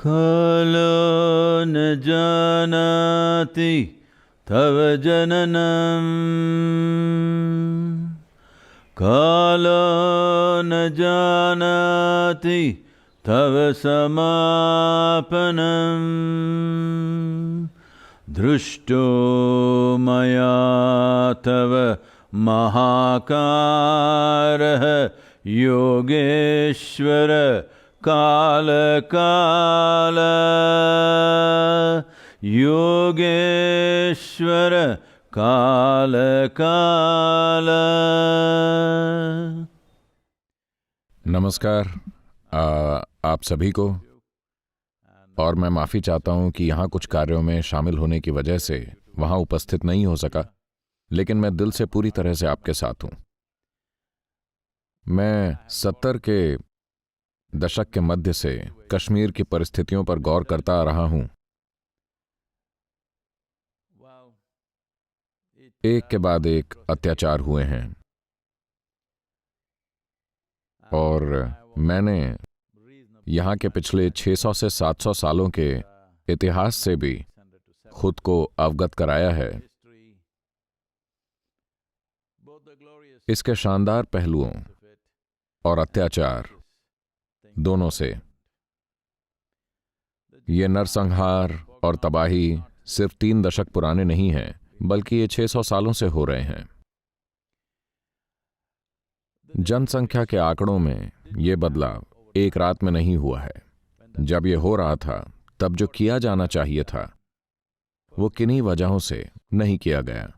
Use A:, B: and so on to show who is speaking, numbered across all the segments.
A: कालो न जानाति तव जननम् कालो न जानाति तव समापनम् दृष्टो मया तव महाकारः योगेश्वर काल काल योगेश्वर काल काल।
B: नमस्कार आप सभी को, और मैं माफ़ी चाहता हूं कि यहाँ कुछ कार्यों में शामिल होने की वजह से वहाँ उपस्थित नहीं हो सका, लेकिन मैं दिल से पूरी तरह से आपके साथ हूं। मैं 70 के दशक के मध्य से कश्मीर की परिस्थितियों पर गौर करता आ रहा हूं। एक के बाद एक अत्याचार हुए हैं और मैंने यहाँ के पिछले 600 से 700 सालों के इतिहास से भी खुद को अवगत कराया है, इसके शानदार पहलुओं और अत्याचार दोनों से। ये नरसंहार और तबाही सिर्फ 3 दशक पुराने नहीं हैं, बल्कि ये 600 सालों से हो रहे हैं। जनसंख्या के आंकड़ों में ये बदलाव एक रात में नहीं हुआ है। जब ये हो रहा था, तब जो किया जाना चाहिए था वो किन्हीं वजहों से नहीं किया गया।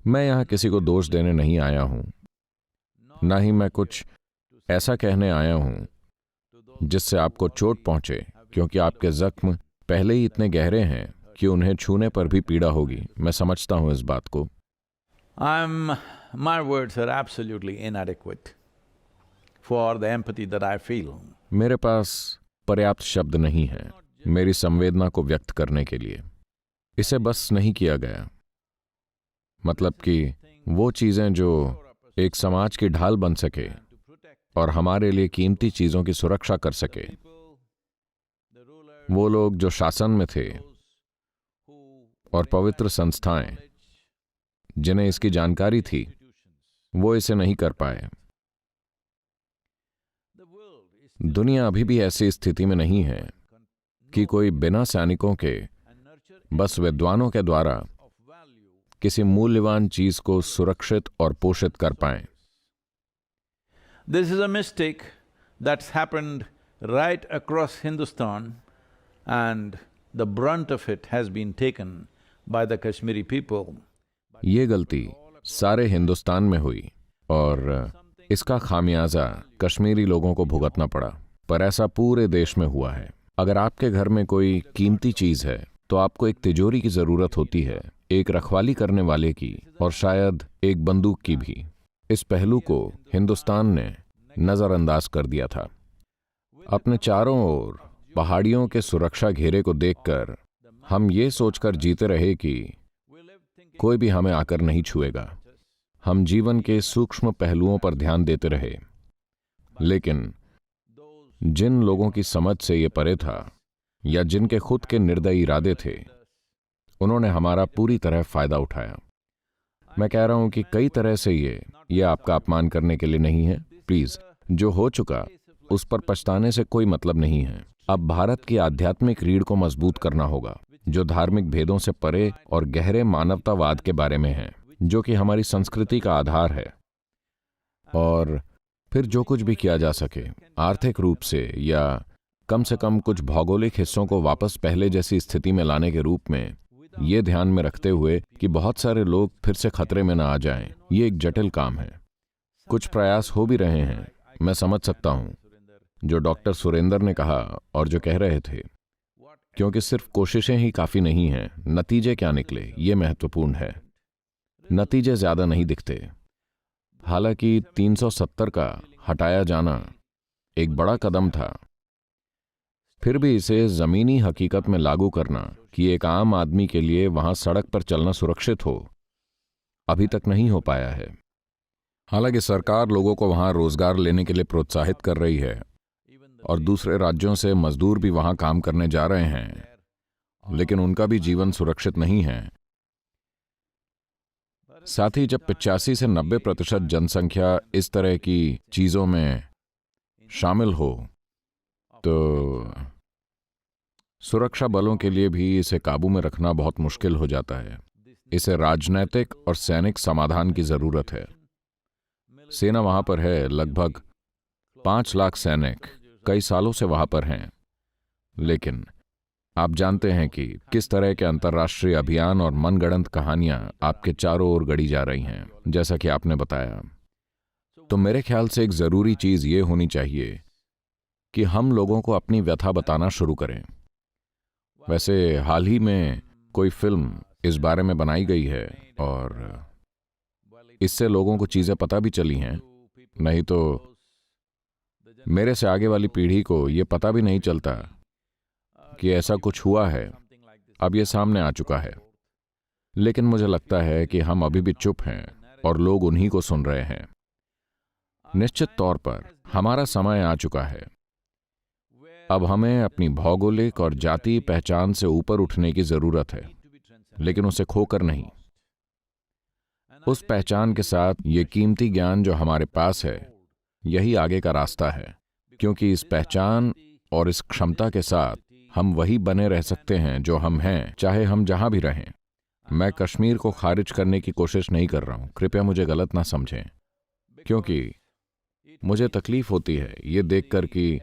B: मैं यहां किसी को दोष देने नहीं आया हूं, ना ही मैं कुछ ऐसा कहने आया हूं जिससे आपको चोट पहुंचे, क्योंकि आपके जख्म पहले ही इतने गहरे हैं कि उन्हें छूने पर भी पीड़ा होगी। मैं समझता हूं इस बात को।
A: My words are absolutely inadequate for the empathy that I feel.
B: मेरे पास पर्याप्त शब्द नहीं हैं मेरी संवेदना को व्यक्त करने के लिए। इसे बस नहीं किया गया। मतलब कि वो चीजें जो एक समाज की ढाल बन सके और हमारे लिए कीमती चीजों की सुरक्षा कर सके, वो लोग जो शासन में थे और पवित्र संस्थाएं जिन्हें इसकी जानकारी थी, वो इसे नहीं कर पाए। दुनिया अभी भी ऐसी स्थिति में नहीं है कि कोई बिना सैनिकों के, बस विद्वानों के द्वारा किसी मूल्यवान चीज को सुरक्षित और पोषित कर पाए।
A: This is a mistake that's happened right across Hindustan, and the brunt of it has been taken by the Kashmiri people.
B: ये गलती सारे हिंदुस्तान में हुई और इसका खामियाजा कश्मीरी लोगों को भुगतना पड़ा, पर ऐसा पूरे देश में हुआ है। अगर आपके घर में कोई कीमती चीज है तो आपको एक तिजोरी की जरूरत होती है, एक रखवाली करने वाले की, और शायद एक बंदूक की भी। इस पहलू को हिंदुस्तान ने नजरअंदाज कर दिया था। अपने चारों ओर पहाड़ियों के सुरक्षा घेरे को देखकर हम ये सोचकर जीते रहे कि कोई भी हमें आकर नहीं छुएगा। हम जीवन के सूक्ष्म पहलुओं पर ध्यान देते रहे, लेकिन जिन लोगों की समझ से ये परे था या जिनके खुद के निर्दयी इरादे थे, उन्होंने हमारा पूरी तरह फायदा उठाया। मैं कह रहा हूं कि कई तरह से ये आपका अपमान करने के लिए नहीं है। प्लीज, जो हो चुका उस पर पछताने से कोई मतलब नहीं है। अब भारत की आध्यात्मिक रीढ़ को मजबूत करना होगा, जो धार्मिक भेदों से परे और गहरे मानवतावाद के बारे में है, जो कि हमारी संस्कृति का आधार है। और फिर जो कुछ भी किया जा सके, आर्थिक रूप से या कम से कम कुछ भौगोलिक हिस्सों को वापस पहले जैसी स्थिति में लाने के रूप में, ये ध्यान में रखते हुए कि बहुत सारे लोग फिर से खतरे में न आ जाएं। ये एक जटिल काम है। कुछ प्रयास हो भी रहे हैं। मैं समझ सकता हूं जो डॉक्टर सुरेंद्र ने कहा और जो कह रहे थे, क्योंकि सिर्फ कोशिशें ही काफी नहीं हैं, नतीजे क्या निकले ये महत्वपूर्ण है। नतीजे ज्यादा नहीं दिखते। हालांकि 370 का हटाया जाना एक बड़ा कदम था, फिर भी इसे जमीनी हकीकत में लागू करना कि एक आम आदमी के लिए वहां सड़क पर चलना सुरक्षित हो, अभी तक नहीं हो पाया है। हालांकि सरकार लोगों को वहां रोजगार लेने के लिए प्रोत्साहित कर रही है और दूसरे राज्यों से मजदूर भी वहां काम करने जा रहे हैं, लेकिन उनका भी जीवन सुरक्षित नहीं है। साथ ही जब 85 से 90% जनसंख्या इस तरह की चीजों में शामिल हो तो सुरक्षा बलों के लिए भी इसे काबू में रखना बहुत मुश्किल हो जाता है। इसे राजनैतिक और सैनिक समाधान की जरूरत है। सेना वहां पर है, लगभग 5 लाख सैनिक कई सालों से वहां पर हैं, लेकिन आप जानते हैं कि किस तरह के अंतर्राष्ट्रीय अभियान और मनगढ़ंत कहानियां आपके चारों ओर गढ़ी जा रही हैं, जैसा कि आपने बताया। तो मेरे ख्याल से एक जरूरी चीज ये होनी चाहिए कि हम लोगों को अपनी व्यथा बताना शुरू करें। वैसे हाल ही में कोई फिल्म इस बारे में बनाई गई है और इससे लोगों को चीजें पता भी चली हैं, नहीं तो मेरे से आगे वाली पीढ़ी को ये पता भी नहीं चलता कि ऐसा कुछ हुआ है। अब ये सामने आ चुका है, लेकिन मुझे लगता है कि हम अभी भी चुप हैं और लोग उन्हीं को सुन रहे हैं। निश्चित तौर पर हमारा समय आ चुका है। अब हमें अपनी भौगोलिक और जातीय पहचान से ऊपर उठने की जरूरत है, लेकिन उसे खोकर नहीं। उस पहचान के साथ ये कीमती ज्ञान जो हमारे पास है, यही आगे का रास्ता है, क्योंकि इस पहचान और इस क्षमता के साथ हम वही बने रह सकते हैं जो हम हैं, चाहे हम जहां भी रहें। मैं कश्मीर को खारिज करने की कोशिश नहीं कर रहा हूं, कृपया मुझे गलत ना समझें, क्योंकि मुझे तकलीफ होती है ये देखकर कि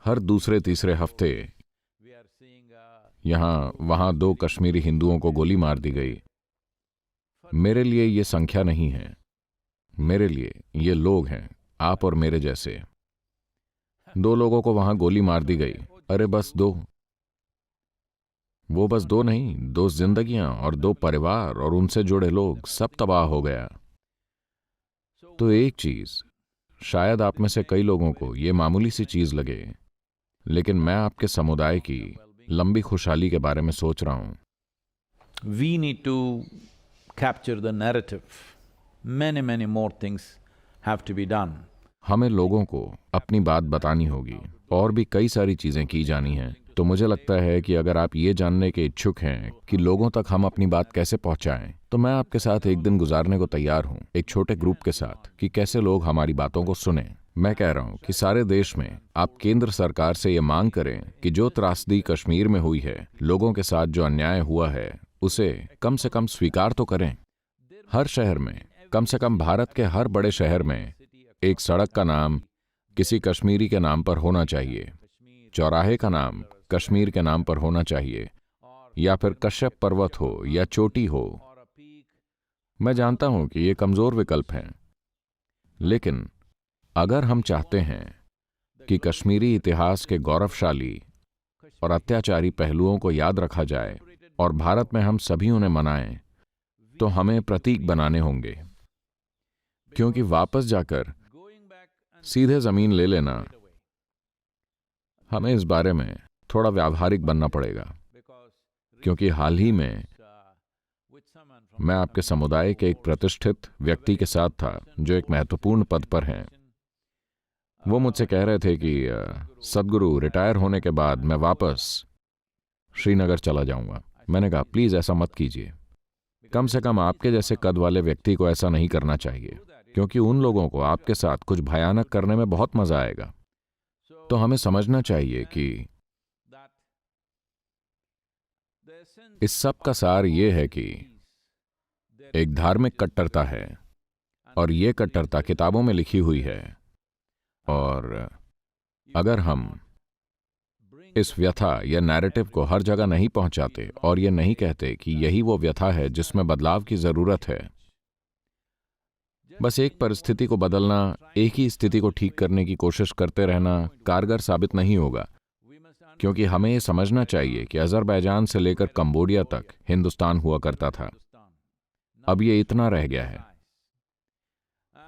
B: हर दूसरे तीसरे हफ्ते यहां वहां 2 कश्मीरी हिंदुओं को गोली मार दी गई। मेरे लिए ये संख्या नहीं है, मेरे लिए ये लोग हैं, आप और मेरे जैसे। 2 लोगों को वहां गोली मार दी गई। अरे बस 2, वो बस 2 नहीं, 2 जिंदगियां और 2 परिवार और उनसे जुड़े लोग, सब तबाह हो गया। तो एक चीज, शायद आप में से कई लोगों को ये मामूली सी चीज लगे, लेकिन मैं आपके समुदाय की लंबी खुशहाली के बारे में सोच रहा हूं।
A: We need to capture the narrative. Many more things have to be done.
B: हमें लोगों को अपनी बात बतानी होगी और भी कई सारी चीजें की जानी हैं। तो मुझे लगता है कि अगर आप ये जानने के इच्छुक हैं कि लोगों तक हम अपनी बात कैसे पहुंचाएं, तो मैं आपके साथ एक दिन गुजारने को तैयार हूं, एक छोटे ग्रुप के साथ, कि कैसे लोग हमारी बातों को सुनें। मैं कह रहा हूं कि सारे देश में आप केंद्र सरकार से ये मांग करें कि जो त्रासदी कश्मीर में हुई है, लोगों के साथ जो अन्याय हुआ है, उसे कम से कम स्वीकार तो करें। हर शहर में, कम से कम भारत के हर बड़े शहर में एक सड़क का नाम किसी कश्मीरी के नाम पर होना चाहिए, चौराहे का नाम कश्मीर के नाम पर होना चाहिए, या फिर कश्यप पर्वत हो या चोटी हो। मैं जानता हूं कि ये कमजोर विकल्प हैं, लेकिन अगर हम चाहते हैं कि कश्मीरी इतिहास के गौरवशाली और अत्याचारी पहलुओं को याद रखा जाए और भारत में हम सभी उन्हें मनाएं, तो हमें प्रतीक बनाने होंगे। क्योंकि वापस जाकर सीधे जमीन ले लेना, हमें इस बारे में थोड़ा व्यावहारिक बनना पड़ेगा। क्योंकि हाल ही में मैं आपके समुदाय के एक प्रतिष्ठित व्यक्ति के साथ था जो एक महत्वपूर्ण पद पर हैं। वो मुझसे कह रहे थे कि सद्गुरु, रिटायर होने के बाद मैं वापस श्रीनगर चला जाऊंगा। मैंने कहा प्लीज ऐसा मत कीजिए, कम से कम आपके जैसे कद वाले व्यक्ति को ऐसा नहीं करना चाहिए, क्योंकि उन लोगों को आपके साथ कुछ भयानक करने में बहुत मजा आएगा। तो हमें समझना चाहिए कि इस सब का सार ये है कि एक धार्मिक कट्टरता है, और ये कट्टरता किताबों में लिखी हुई है। और अगर हम इस व्यथा या नैरेटिव को हर जगह नहीं पहुंचाते और ये नहीं कहते कि यही वो व्यथा है जिसमें बदलाव की जरूरत है, बस एक परिस्थिति को बदलना, एक ही स्थिति को ठीक करने की कोशिश करते रहना कारगर साबित नहीं होगा। क्योंकि हमें ये समझना चाहिए कि अजरबैजान से लेकर कंबोडिया तक हिंदुस्तान हुआ करता था, अब ये इतना रह गया है,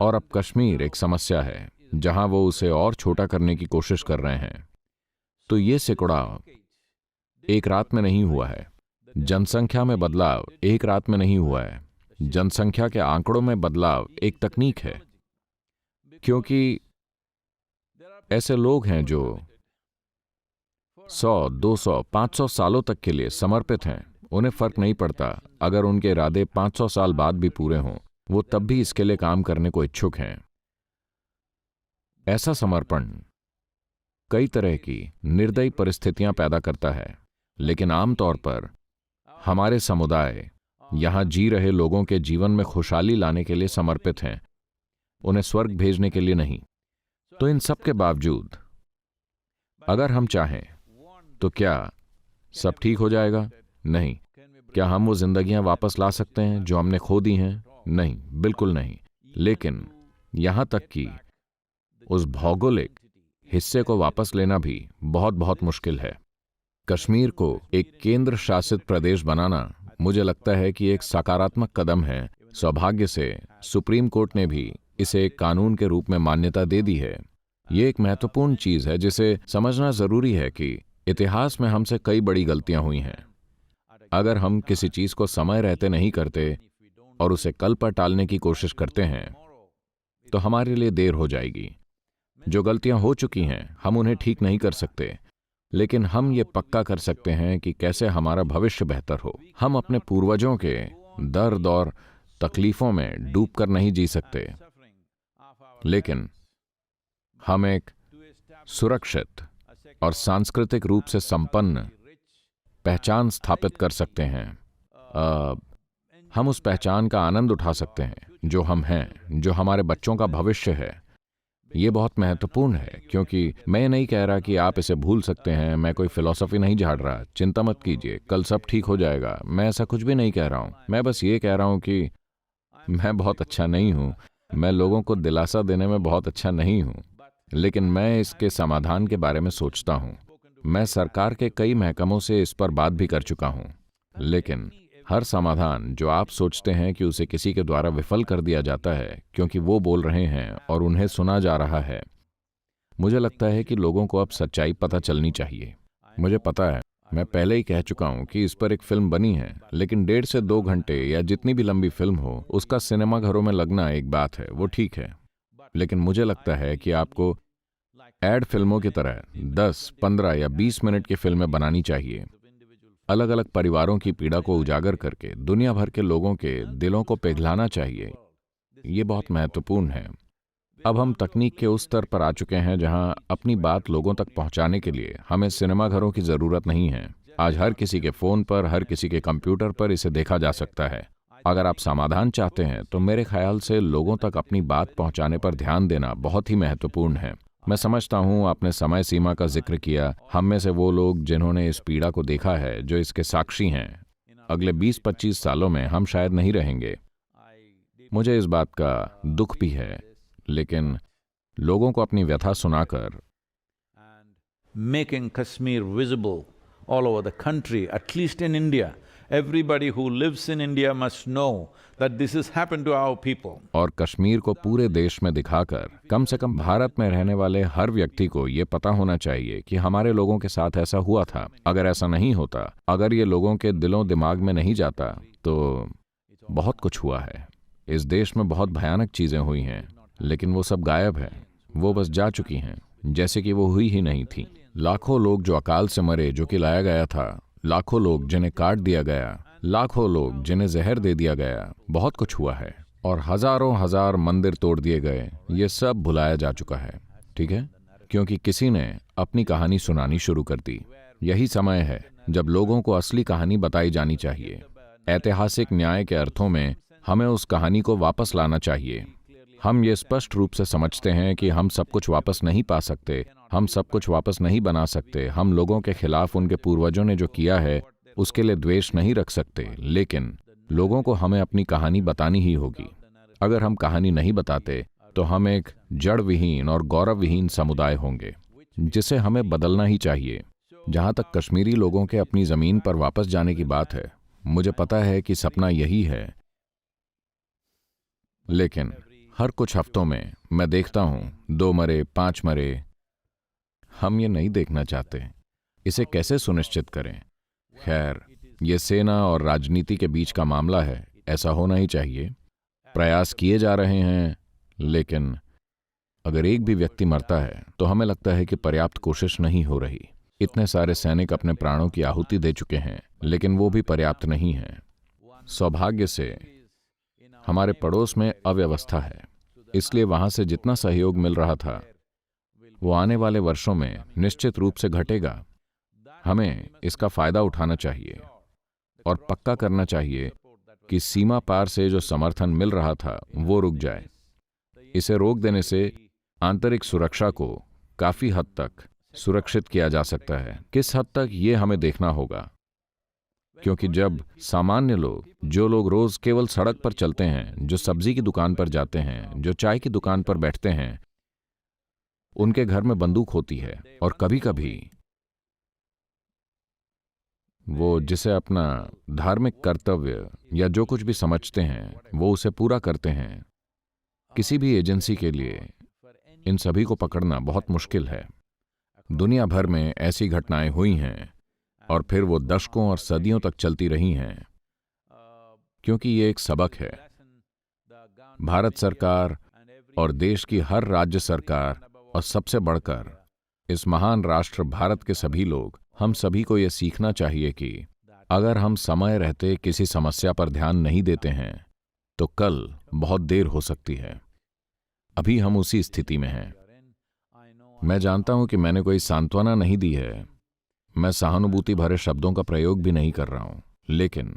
B: और अब कश्मीर एक समस्या है जहां वो उसे और छोटा करने की कोशिश कर रहे हैं। तो ये सिकुड़ाव एक रात में नहीं हुआ है, जनसंख्या में बदलाव एक रात में नहीं हुआ है, जनसंख्या के आंकड़ों में बदलाव एक तकनीक है। क्योंकि ऐसे लोग हैं जो 100, 200, 500 सालों तक के लिए समर्पित हैं। उन्हें फर्क नहीं पड़ता अगर उनके इरादे 500 साल बाद भी पूरे हों, वो तब भी इसके लिए काम करने को इच्छुक हैं। ऐसा समर्पण कई तरह की निर्दयी परिस्थितियां पैदा करता है, लेकिन आमतौर पर हमारे समुदाय यहां जी रहे लोगों के जीवन में खुशहाली लाने के लिए समर्पित हैं, उन्हें स्वर्ग भेजने के लिए नहीं। तो इन सब के बावजूद अगर हम चाहें तो क्या सब ठीक हो जाएगा? नहीं। क्या हम वो जिंदगियां वापस ला सकते हैं जो हमने खो दी हैं? नहीं, बिल्कुल नहीं। लेकिन यहां तक कि उस भौगोलिक हिस्से को वापस लेना भी बहुत बहुत मुश्किल है। कश्मीर को एक केंद्र शासित प्रदेश बनाना मुझे लगता है कि एक सकारात्मक कदम है। सौभाग्य से सुप्रीम कोर्ट ने भी इसे एक कानून के रूप में मान्यता दे दी है। ये एक महत्वपूर्ण चीज है जिसे समझना जरूरी है कि इतिहास में हमसे कई बड़ी गलतियां हुई हैं। अगर हम किसी चीज को समय रहते नहीं करते और उसे कल पर टालने की कोशिश करते हैं तो हमारे लिए देर हो जाएगी। जो गलतियां हो चुकी हैं हम उन्हें ठीक नहीं कर सकते, लेकिन हम ये पक्का कर सकते हैं कि कैसे हमारा भविष्य बेहतर हो। हम अपने पूर्वजों के दर्द और तकलीफों में डूबकर नहीं जी सकते, लेकिन हम एक सुरक्षित और सांस्कृतिक रूप से संपन्न पहचान स्थापित कर सकते हैं। हम उस पहचान का आनंद उठा सकते हैं जो हम हैं, जो हमारे बच्चों का भविष्य है। ये बहुत महत्वपूर्ण है, क्योंकि मैं ये नहीं कह रहा कि आप इसे भूल सकते हैं। मैं कोई फिलॉसफी नहीं झाड़ रहा। चिंता मत कीजिए, कल सब ठीक हो जाएगा। मैं ऐसा कुछ भी नहीं कह रहा हूं। मैं बस ये कह रहा हूं कि मैं बहुत अच्छा नहीं हूं। मैं लोगों को दिलासा देने में बहुत अच्छा नहीं हूं, लेकिन मैं इसके समाधान के बारे में सोचता हूं। मैं सरकार के कई महकमों से इस पर बात भी कर चुका हूं, लेकिन हर समाधान जो आप सोचते हैं कि उसे किसी के द्वारा विफल कर दिया जाता है क्योंकि वो बोल रहे हैं और उन्हें सुना जा रहा है। मुझे लगता है कि लोगों को अब सच्चाई पता चलनी चाहिए। मुझे पता है, मैं पहले ही कह चुका हूं कि इस पर एक फिल्म बनी है, लेकिन 1.5 से 2 घंटे या जितनी भी लंबी फिल्म हो उसका सिनेमाघरों में लगना एक बात है, वो ठीक है। लेकिन मुझे लगता है कि आपको एड फिल्मों की तरह 10, 15 या 20 मिनट की फिल्में बनानी चाहिए, अलग अलग परिवारों की पीड़ा को उजागर करके दुनिया भर के लोगों के दिलों को पिघलाना चाहिए। ये बहुत महत्वपूर्ण है। अब हम तकनीक के उस स्तर पर आ चुके हैं जहां अपनी बात लोगों तक पहुंचाने के लिए हमें सिनेमाघरों की जरूरत नहीं है। आज हर किसी के फोन पर, हर किसी के कंप्यूटर पर इसे देखा जा सकता है। अगर आप समाधान चाहते हैं तो मेरे ख्याल से लोगों तक अपनी बात पहुंचाने पर ध्यान देना बहुत ही महत्वपूर्ण है। मैं समझता हूं आपने समय सीमा का जिक्र किया। हम में से वो लोग जिन्होंने इस पीड़ा को देखा है, जो इसके साक्षी हैं, अगले 20-25 सालों में हम शायद नहीं रहेंगे। मुझे इस बात का दुख भी है, लेकिन लोगों को अपनी व्यथा सुनाकर
A: making Kashmir visible all over the country, at least in India. Everybody who lives in India must know that this has happened to our people.
B: और कश्मीर को पूरे देश में दिखाकर कम से कम भारत में रहने वाले हर व्यक्ति को ये पता होना चाहिए कि हमारे लोगों के साथ ऐसा हुआ था। अगर ऐसा नहीं होता, अगर ये लोगों के दिलों दिमाग में नहीं जाता, तो बहुत कुछ हुआ है। इस देश में बहुत भयानक चीजें हुई हैं, लेकिन वो सब गायब है। वो बस जा चुकी हैं, जैसे कि वो हुई ही नहीं थी। लाखों लोग जो अकाल से मरे, जो कि लाया गया था, लाखों लोग जिन्हें काट दिया गया, लाखों लोग जिन्हें जहर दे दिया गया, बहुत कुछ हुआ है। और हजारों हजार मंदिर तोड़ दिए गए, ये सब भुलाया जा चुका है, ठीक है? क्योंकि किसी ने अपनी कहानी सुनानी शुरू कर दी। यही समय है जब लोगों को असली कहानी बताई जानी चाहिए। ऐतिहासिक न्याय के अर्थों में हमें उस कहानी को वापस लाना चाहिए। हम ये स्पष्ट रूप से समझते हैं कि हम सब कुछ वापस नहीं पा सकते, हम सब कुछ वापस नहीं बना सकते। हम लोगों के खिलाफ उनके पूर्वजों ने जो किया है उसके लिए द्वेष नहीं रख सकते, लेकिन लोगों को हमें अपनी कहानी बतानी ही होगी। अगर हम कहानी नहीं बताते तो हम एक जड़ विहीन और गौरव विहीन समुदाय होंगे, जिसे हमें बदलना ही चाहिए। जहां तक कश्मीरी लोगों के अपनी जमीन पर वापस जाने की बात है, मुझे पता है कि सपना यही है, लेकिन हर कुछ हफ्तों में मैं देखता हूं 2 मरे, 5 मरे। हम ये नहीं देखना चाहते। इसे कैसे सुनिश्चित करें? खैर, ये सेना और राजनीति के बीच का मामला है। ऐसा होना ही चाहिए। प्रयास किए जा रहे हैं, लेकिन अगर एक भी व्यक्ति मरता है तो हमें लगता है कि पर्याप्त कोशिश नहीं हो रही। इतने सारे सैनिक अपने प्राणों की आहुति दे चुके हैं, लेकिन वो भी पर्याप्त नहीं है। सौभाग्य से हमारे पड़ोस में अव्यवस्था है, इसलिए वहां से जितना सहयोग मिल रहा था वो आने वाले वर्षों में निश्चित रूप से घटेगा। हमें इसका फायदा उठाना चाहिए और पक्का करना चाहिए कि सीमा पार से जो समर्थन मिल रहा था वो रुक जाए। इसे रोक देने से आंतरिक सुरक्षा को काफी हद तक सुरक्षित किया जा सकता है। किस हद तक ये हमें देखना होगा, क्योंकि जब सामान्य लोग, जो लोग रोज केवल सड़क पर चलते हैं, जो सब्जी की दुकान पर जाते हैं, जो चाय की दुकान पर बैठते हैं, उनके घर में बंदूक होती है और कभी कभी वो जिसे अपना धार्मिक कर्तव्य या जो कुछ भी समझते हैं वो उसे पूरा करते हैं। किसी भी एजेंसी के लिए इन सभी को पकड़ना बहुत मुश्किल है। दुनिया भर में ऐसी घटनाएं हुई हैं और फिर वो दशकों और सदियों तक चलती रही हैं, क्योंकि ये एक सबक है। भारत सरकार और देश की हर राज्य सरकार और सबसे बढ़कर इस महान राष्ट्र भारत के सभी लोग, हम सभी को ये सीखना चाहिए कि अगर हम समय रहते किसी समस्या पर ध्यान नहीं देते हैं तो कल बहुत देर हो सकती है। अभी हम उसी स्थिति में हैं। मैं जानता हूं कि मैंने कोई सांत्वना नहीं दी है, मैं सहानुभूति भरे शब्दों का प्रयोग भी नहीं कर रहा हूं, लेकिन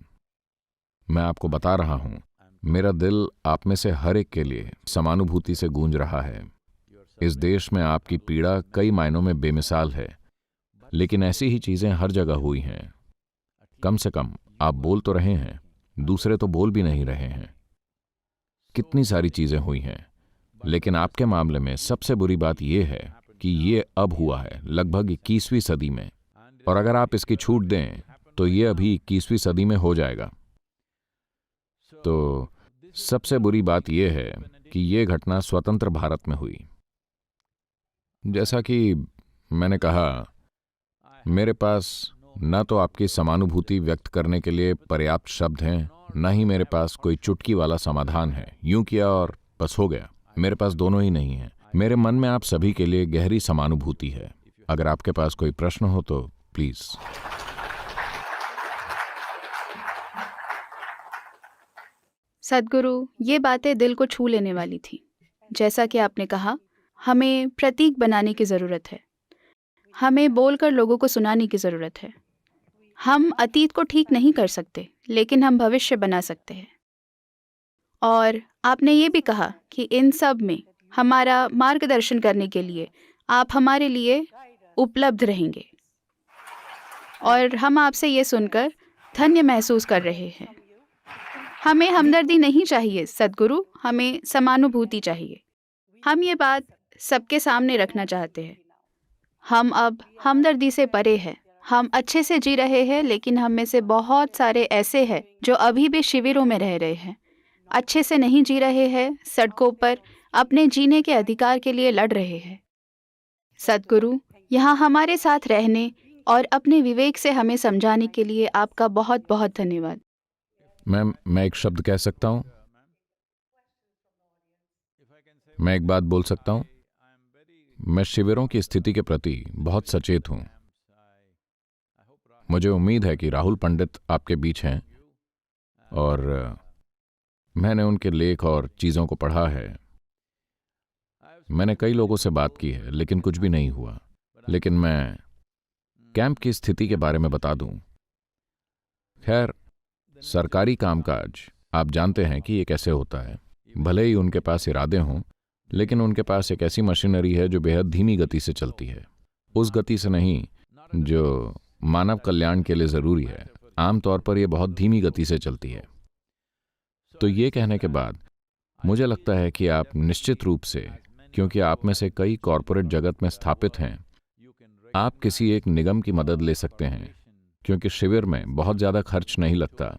B: मैं आपको बता रहा हूं, मेरा दिल आप में से हर एक के लिए समानुभूति से गूंज रहा है। इस देश में आपकी पीड़ा कई मायनों में बेमिसाल है, लेकिन ऐसी ही चीजें हर जगह हुई हैं। कम से कम आप बोल तो रहे हैं, दूसरे तो बोल भी नहीं रहे हैं। कितनी सारी चीजें हुई हैं, लेकिन आपके मामले में सबसे बुरी बात यह है कि ये अब हुआ है लगभग 21वीं सदी में, और अगर आप इसकी छूट दें तो ये अभी 21वीं सदी में हो जाएगा। तो सबसे बुरी बात यह है कि ये घटना स्वतंत्र भारत में हुई। जैसा कि मैंने कहा, मेरे पास न तो आपकी समानुभूति व्यक्त करने के लिए पर्याप्त शब्द हैं, न ही मेरे पास कोई चुटकी वाला समाधान है, यूं किया और बस हो गया। मेरे पास दोनों ही नहीं है। मेरे मन में आप सभी के लिए गहरी समानुभूति है। अगर आपके पास कोई प्रश्न हो तो प्लीज।
C: सद्गुरु, ये बातें दिल को छू लेने वाली थी। जैसा कि आपने कहा, हमें प्रतीक बनाने की ज़रूरत है, हमें बोलकर लोगों को सुनाने की ज़रूरत है। हम अतीत को ठीक नहीं कर सकते, लेकिन हम भविष्य बना सकते हैं। और आपने ये भी कहा कि इन सब में हमारा मार्गदर्शन करने के लिए आप हमारे लिए उपलब्ध रहेंगे, और हम आपसे ये सुनकर धन्य महसूस कर रहे हैं। हमें हमदर्दी नहीं चाहिए सद्गुरु, हमें समानुभूति चाहिए। हम ये बात सबके सामने रखना चाहते हैं। हम अब हमदर्दी से परे हैं। हम अच्छे से जी रहे हैं, लेकिन हम में से बहुत सारे ऐसे हैं जो अभी भी शिविरों में रह रहे हैं, अच्छे से नहीं जी रहे हैं, सड़कों पर अपने जीने के अधिकार के लिए लड़ रहे हैं। सद्गुरु, यहाँ हमारे साथ रहने और अपने विवेक से हमें समझाने के लिए आपका बहुत बहुत धन्यवाद।
B: मैं एक शब्द कह सकता हूं? मैं एक बात बोल सकता हूं? मैं शिविरों की स्थिति के प्रति बहुत सचेत हूं। मुझे उम्मीद है कि राहुल पंडित आपके बीच हैं, और मैंने उनके लेख और चीजों को पढ़ा है। मैंने कई लोगों से बात की है, लेकिन कुछ भी नहीं हुआ। लेकिन मैं कैंप की स्थिति के बारे में बता दूं। खैर, सरकारी कामकाज आप जानते हैं कि ये कैसे होता है। भले ही उनके पास इरादे हों, लेकिन उनके पास एक ऐसी मशीनरी है जो बेहद धीमी गति से चलती है। उस गति से नहीं जो मानव कल्याण के लिए जरूरी है। आमतौर पर यह बहुत धीमी गति से चलती है। तो ये कहने के बाद मुझे लगता है कि आप निश्चित रूप से, क्योंकि आप में से कई कॉरपोरेट जगत में स्थापित हैं, आप किसी एक निगम की मदद ले सकते हैं, क्योंकि शिविर में बहुत ज्यादा खर्च नहीं लगता।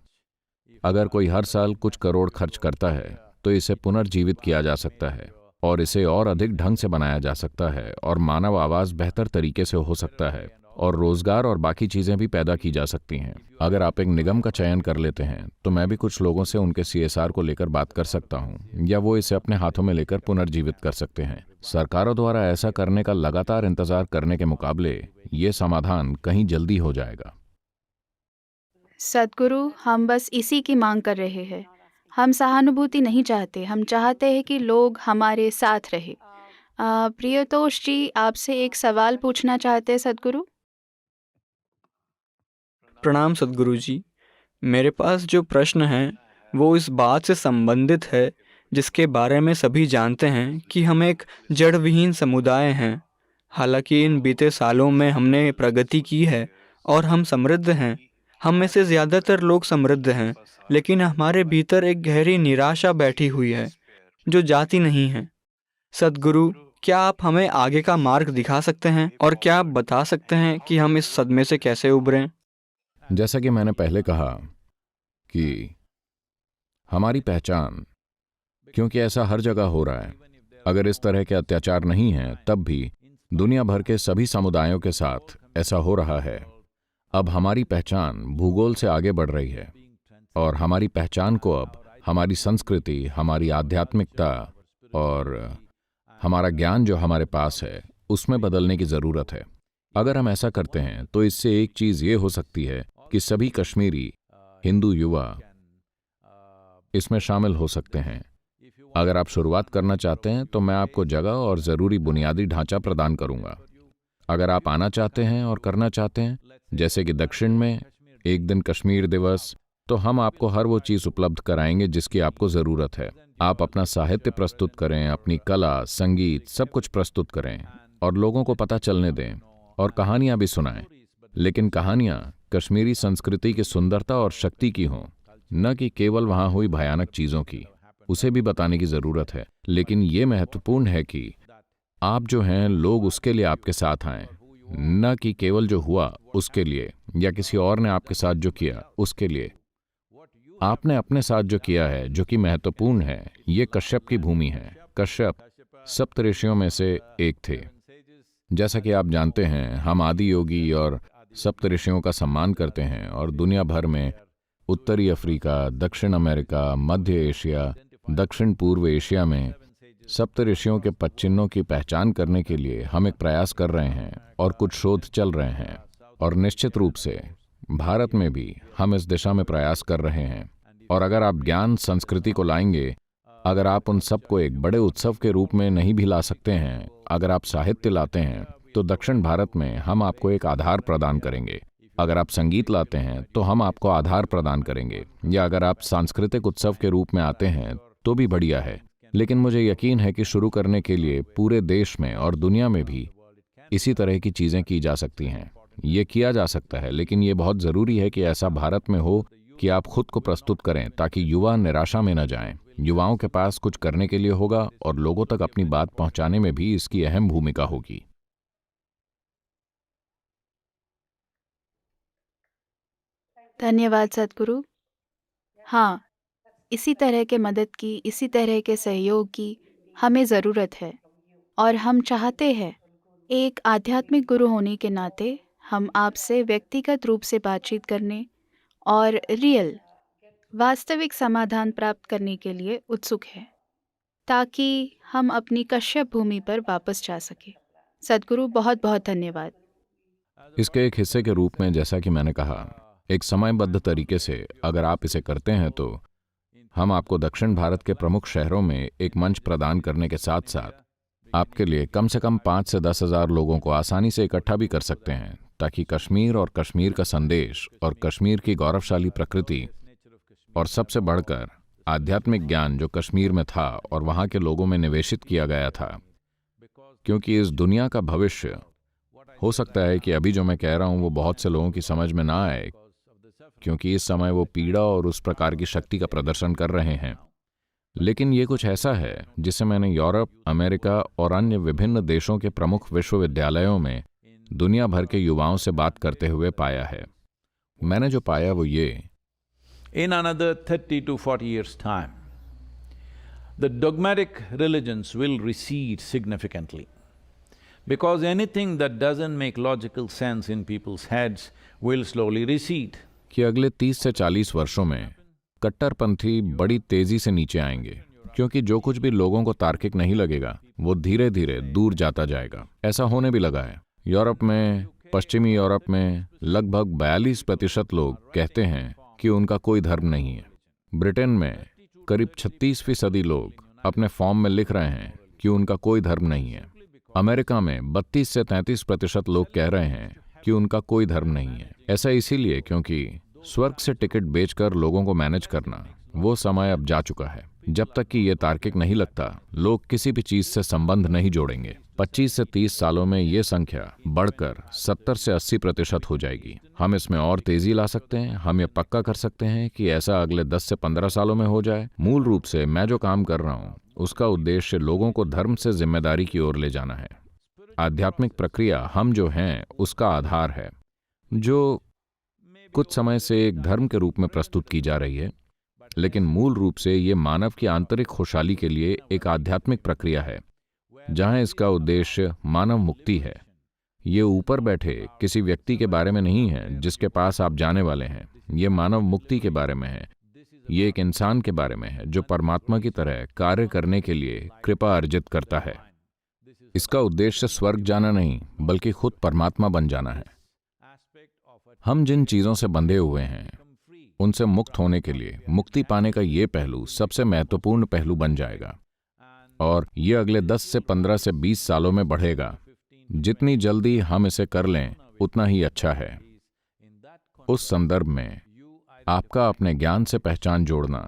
B: अगर कोई हर साल कुछ करोड़ खर्च करता है तो इसे पुनर्जीवित किया जा सकता है, और इसे और अधिक ढंग से बनाया जा सकता है, और मानव आवाज बेहतर तरीके से हो सकता है, और रोजगार और बाकी चीजें भी पैदा की जा सकती हैं। अगर आप एक निगम का चयन कर लेते हैं तो मैं भी कुछ लोगों से उनके CSR को लेकर बात कर सकता हूं, या वो इसे अपने हाथों में लेकर पुनर्जीवित कर सकते हैं। सरकारों द्वारा ऐसा करने का लगातार इंतजार करने के मुकाबले ये समाधान कहीं जल्दी हो जाएगा।
C: सद्गुरु, हम बस इसी की मांग कर रहे हैं। हम सहानुभूति नहीं चाहते, हम चाहते हैं कि लोग हमारे साथ रहे। प्रियतोष जी आपसे एक सवाल पूछना चाहते हैं सद्गुरु।
D: प्रणाम सद्गुरु जी। मेरे पास जो प्रश्न है वो इस बात से संबंधित है जिसके बारे में सभी जानते हैं कि हम एक जड़ विहीन समुदाय हैं। हालांकि इन बीते सालों में हमने प्रगति की है और हम समृद्ध हैं। हम में से ज़्यादातर लोग समृद्ध हैं, लेकिन हमारे भीतर एक गहरी निराशा बैठी हुई है जो जाती नहीं है। सद्गुरु, क्या आप हमें आगे का मार्ग दिखा सकते हैं और क्या आप बता सकते हैं कि हम इस सदमे से कैसे उभरें?
B: जैसा कि मैंने पहले कहा कि हमारी पहचान, क्योंकि ऐसा हर जगह हो रहा है, अगर इस तरह के अत्याचार नहीं हैं तब भी दुनिया भर के सभी समुदायों के साथ ऐसा हो रहा है। अब हमारी पहचान भूगोल से आगे बढ़ रही है और हमारी पहचान को अब हमारी संस्कृति, हमारी आध्यात्मिकता और हमारा ज्ञान जो हमारे पास है उसमें बदलने की ज़रूरत है। अगर हम ऐसा करते हैं तो इससे एक चीज़ ये हो सकती है कि सभी कश्मीरी हिंदू युवा इसमें शामिल हो सकते हैं। अगर आप शुरुआत करना चाहते हैं तो मैं आपको जगह और ज़रूरी बुनियादी ढांचा प्रदान करूंगा। अगर आप आना चाहते हैं और करना चाहते हैं, जैसे कि दक्षिण में एक दिन कश्मीर दिवस, तो हम आपको हर वो चीज़ उपलब्ध कराएंगे जिसकी आपको ज़रूरत है। आप अपना साहित्य प्रस्तुत करें, अपनी कला, संगीत, सब कुछ प्रस्तुत करें और लोगों को पता चलने दें और कहानियाँ भी सुनाएं। लेकिन कहानियाँ कश्मीरी संस्कृति की सुंदरता और शक्ति की हों, न कि केवल वहाँ हुई भयानक चीज़ों की। उसे भी बताने की ज़रूरत है, लेकिन ये महत्वपूर्ण है कि आप जो हैं लोग उसके लिए आपके साथ आएं, न कि केवल जो हुआ उसके लिए या किसी और ने आपके साथ जो किया उसके लिए। आपने अपने साथ जो किया है, जो कि महत्वपूर्ण है, ये कश्यप की भूमि है। कश्यप सप्त ऋषियों में से एक थे। जैसा कि आप जानते हैं, हम आदि योगी और सप्त ऋषियों का सम्मान करते हैं और दुनिया भर में उत्तरी अफ्रीका, दक्षिण अमेरिका, मध्य एशिया, दक्षिण पूर्व एशिया में सप्त ऋषियों के पदचिन्हों की पहचान करने के लिए हम एक प्रयास कर रहे हैं और कुछ शोध चल रहे हैं और निश्चित रूप से भारत में भी हम इस दिशा में प्रयास कर रहे हैं। और अगर आप ज्ञान संस्कृति को लाएंगे, अगर आप उन सबको एक बड़े उत्सव के रूप में नहीं भी ला सकते हैं, अगर आप साहित्य लाते हैं तो दक्षिण भारत में हम आपको एक आधार प्रदान करेंगे। अगर आप संगीत लाते हैं तो हम आपको आधार प्रदान करेंगे, या अगर आप सांस्कृतिक उत्सव के रूप में आते हैं तो भी बढ़िया है। लेकिन मुझे यकीन है कि शुरू करने के लिए पूरे देश में और दुनिया में भी इसी तरह की चीज़ें की जा सकती हैं। ये किया जा सकता है, लेकिन ये बहुत ज़रूरी है कि ऐसा भारत में हो कि आप खुद को प्रस्तुत करें ताकि युवा निराशा में न जाएं। युवाओं के पास कुछ करने के लिए होगा और लोगों तक अपनी बात पहुंचाने में भी इसकी अहम भूमिका होगी।
C: धन्यवाद सद्गुरु। हाँ, इसी तरह के मदद की, इसी तरह के सहयोग की हमें ज़रूरत है और हम चाहते हैं, एक आध्यात्मिक गुरु होने के नाते हम आपसे व्यक्तिगत रूप से बातचीत करने और वास्तविक समाधान प्राप्त करने के लिए उत्सुक हैं, ताकि हम अपनी कश्यप भूमि पर वापस जा सकें। सद्गुरु, बहुत बहुत धन्यवाद।
B: इसके एक हिस्से के रूप में, जैसा कि मैंने कहा, एक समयबद्ध तरीके से अगर आप इसे करते हैं तो हम आपको दक्षिण भारत के प्रमुख शहरों में एक मंच प्रदान करने के साथ साथ आपके लिए कम से कम 5 से 10 हज़ार लोगों को आसानी से इकट्ठा भी कर सकते हैं, ताकि कश्मीर और कश्मीर का संदेश और कश्मीर की गौरवशाली प्रकृति और सबसे बढ़कर आध्यात्मिक ज्ञान जो कश्मीर में था और वहाँ के लोगों में निवेशित किया गया था, क्योंकि इस दुनिया का भविष्य, हो सकता है कि अभी जो मैं कह रहा हूँ वो बहुत से लोगों की समझ में ना आए, क्योंकि इस समय वो पीड़ा और उस प्रकार की शक्ति का प्रदर्शन कर रहे हैं, लेकिन ये कुछ ऐसा है जिसे मैंने यूरोप, अमेरिका और अन्य विभिन्न देशों के प्रमुख विश्वविद्यालयों में दुनिया भर के युवाओं से बात करते हुए पाया है। मैंने जो पाया वो ये,
A: In another 30 to 40 years' time, the dogmatic religions will recede significantly, because anything that doesn't make logical sense in people's heads will slowly recede.
B: कि अगले 30 से 40 वर्षों में कट्टरपंथी बड़ी तेजी से नीचे आएंगे, क्योंकि जो कुछ भी लोगों को तार्किक नहीं लगेगा वो धीरे धीरे दूर जाता जाएगा। ऐसा होने भी लगा है। यूरोप में, पश्चिमी यूरोप में लगभग 42% लोग कहते हैं कि उनका कोई धर्म नहीं है। ब्रिटेन में करीब 36% लोग अपने फॉर्म में लिख रहे हैं कि उनका कोई धर्म नहीं है। अमेरिका में 32 से 33% लोग कह रहे हैं कि उनका कोई धर्म नहीं है। ऐसा इसीलिए क्योंकि स्वर्ग से टिकट बेचकर लोगों को मैनेज करना, वो समय अब जा चुका है। जब तक कि ये तार्किक नहीं लगता, लोग किसी भी चीज से संबंध नहीं जोड़ेंगे। 25 से 30 सालों में ये संख्या बढ़कर 70 से 80% हो जाएगी। हम इसमें और तेजी ला सकते हैं। हम ये पक्का कर सकते हैं कि ऐसा अगले 10 से 15 सालों में हो जाए। मूल रूप से मैं जो काम कर रहा हूँ उसका उद्देश्य लोगों को धर्म से जिम्मेदारी की ओर ले जाना है। आध्यात्मिक प्रक्रिया हम जो हैं उसका आधार है, जो कुछ समय से एक धर्म के रूप में प्रस्तुत की जा रही है, लेकिन मूल रूप से ये मानव की आंतरिक खुशहाली के लिए एक आध्यात्मिक प्रक्रिया है, जहां इसका उद्देश्य मानव मुक्ति है। ये ऊपर बैठे किसी व्यक्ति के बारे में नहीं है जिसके पास आप जाने वाले हैं। ये मानव मुक्ति के बारे में है। ये एक इंसान के बारे में है जो परमात्मा की तरह कार्य करने के लिए कृपा अर्जित करता है। इसका उद्देश्य स्वर्ग जाना नहीं, बल्कि खुद परमात्मा बन जाना है। हम जिन चीजों से बंधे हुए हैं उनसे मुक्त होने के लिए मुक्ति पाने का ये पहलू सबसे महत्वपूर्ण पहलू बन जाएगा, और ये अगले 10 से 15 से 20 सालों में बढ़ेगा। जितनी जल्दी हम इसे कर लें उतना ही अच्छा है। उस संदर्भ में आपका अपने ज्ञान से पहचान जोड़ना,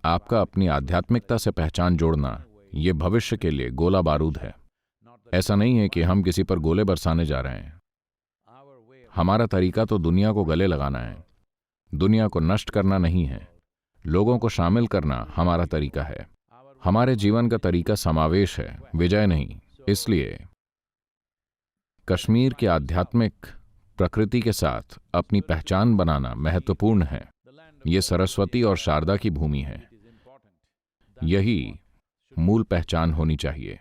B: आपका अपनी आध्यात्मिकता से पहचान जोड़ना, ये भविष्य के लिए गोला बारूद है। ऐसा नहीं है कि हम किसी पर गोले बरसाने जा रहे हैं। हमारा तरीका तो दुनिया को गले लगाना है, दुनिया को नष्ट करना नहीं है। लोगों को शामिल करना हमारा तरीका है। हमारे जीवन का तरीका समावेश है, विजय नहीं। इसलिए कश्मीर की आध्यात्मिक प्रकृति के साथ अपनी पहचान बनाना महत्वपूर्ण है। ये सरस्वती और शारदा की भूमि है। यही मूल पहचान होनी चाहिए।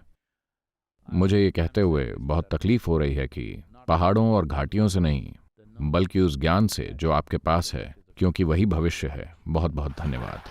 B: मुझे ये कहते हुए बहुत तकलीफ हो रही है कि पहाड़ों और घाटियों से नहीं, बल्कि उस ज्ञान से जो आपके पास है, क्योंकि वही भविष्य है। बहुत बहुत धन्यवाद।